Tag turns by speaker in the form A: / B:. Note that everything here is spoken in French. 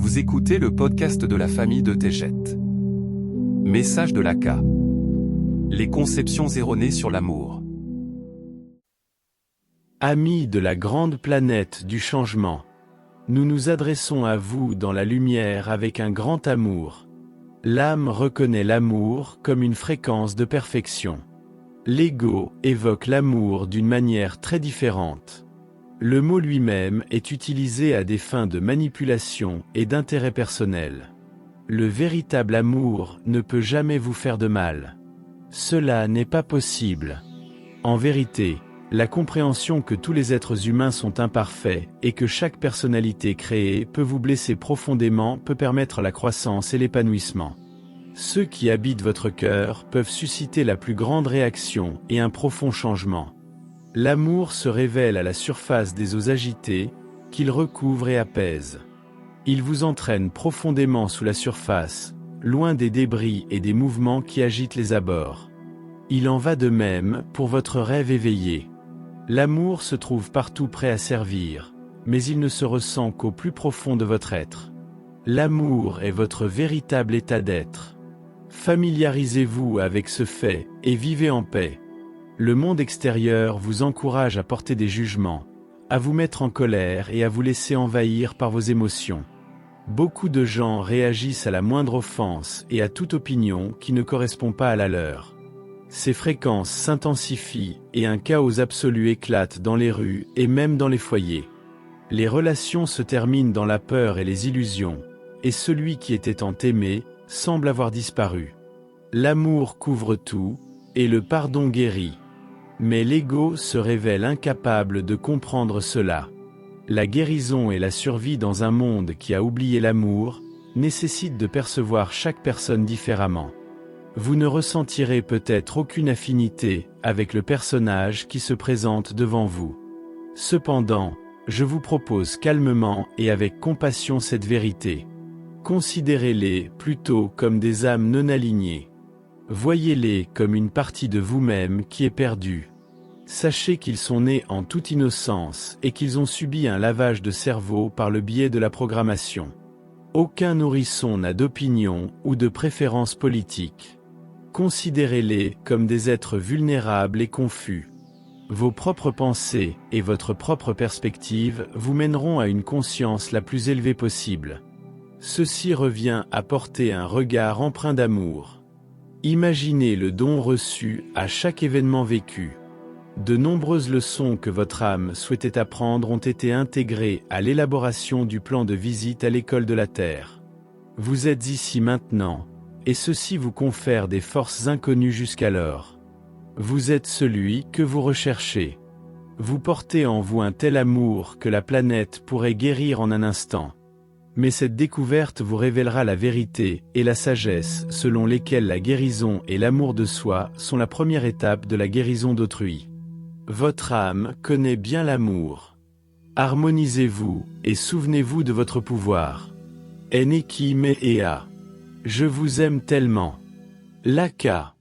A: Vous écoutez le podcast de la famille de Tégette. Message de l'ACA. Les conceptions erronées sur l'amour.
B: Amis de la grande planète du changement, nous nous adressons à vous dans la lumière avec un grand amour. L'âme reconnaît l'amour comme une fréquence de perfection. L'ego évoque l'amour d'une manière très différente. Le mot lui-même est utilisé à des fins de manipulation et d'intérêt personnel. Le véritable amour ne peut jamais vous faire de mal. Cela n'est pas possible. En vérité, la compréhension que tous les êtres humains sont imparfaits et que chaque personnalité créée peut vous blesser profondément peut permettre la croissance et l'épanouissement. Ceux qui habitent votre cœur peuvent susciter la plus grande réaction et un profond changement. L'amour se révèle à la surface des eaux agitées, qu'il recouvre et apaise. Il vous entraîne profondément sous la surface, loin des débris et des mouvements qui agitent les abords. Il en va de même pour votre rêve éveillé. L'amour se trouve partout prêt à servir, mais il ne se ressent qu'au plus profond de votre être. L'amour est votre véritable état d'être. Familiarisez-vous avec ce fait et vivez en paix. Le monde extérieur vous encourage à porter des jugements, à vous mettre en colère et à vous laisser envahir par vos émotions. Beaucoup de gens réagissent à la moindre offense et à toute opinion qui ne correspond pas à la leur. Ces fréquences s'intensifient et un chaos absolu éclate dans les rues et même dans les foyers. Les relations se terminent dans la peur et les illusions, et celui qui était tant aimé semble avoir disparu. L'amour couvre tout, et le pardon guérit. Mais l'ego se révèle incapable de comprendre cela. La guérison et la survie dans un monde qui a oublié l'amour nécessitent de percevoir chaque personne différemment. Vous ne ressentirez peut-être aucune affinité avec le personnage qui se présente devant vous. Cependant, je vous propose calmement et avec compassion cette vérité. Considérez-les plutôt comme des âmes non alignées. Voyez-les comme une partie de vous-même qui est perdue. Sachez qu'ils sont nés en toute innocence et qu'ils ont subi un lavage de cerveau par le biais de la programmation. Aucun nourrisson n'a d'opinion ou de préférence politique. Considérez-les comme des êtres vulnérables et confus. Vos propres pensées et votre propre perspective vous mèneront à une conscience la plus élevée possible. Ceci revient à porter un regard empreint d'amour. Imaginez le don reçu à chaque événement vécu. De nombreuses leçons que votre âme souhaitait apprendre ont été intégrées à l'élaboration du plan de visite à l'école de la Terre. Vous êtes ici maintenant, et ceci vous confère des forces inconnues jusqu'alors. Vous êtes celui que vous recherchez. Vous portez en vous un tel amour que la planète pourrait guérir en un instant. Mais cette découverte vous révélera la vérité et la sagesse selon lesquelles la guérison et l'amour de soi sont la première étape de la guérison d'autrui. Votre âme connaît bien l'amour. Harmonisez-vous et souvenez-vous de votre pouvoir. Eneki me ea. Je vous aime tellement. L'ACA.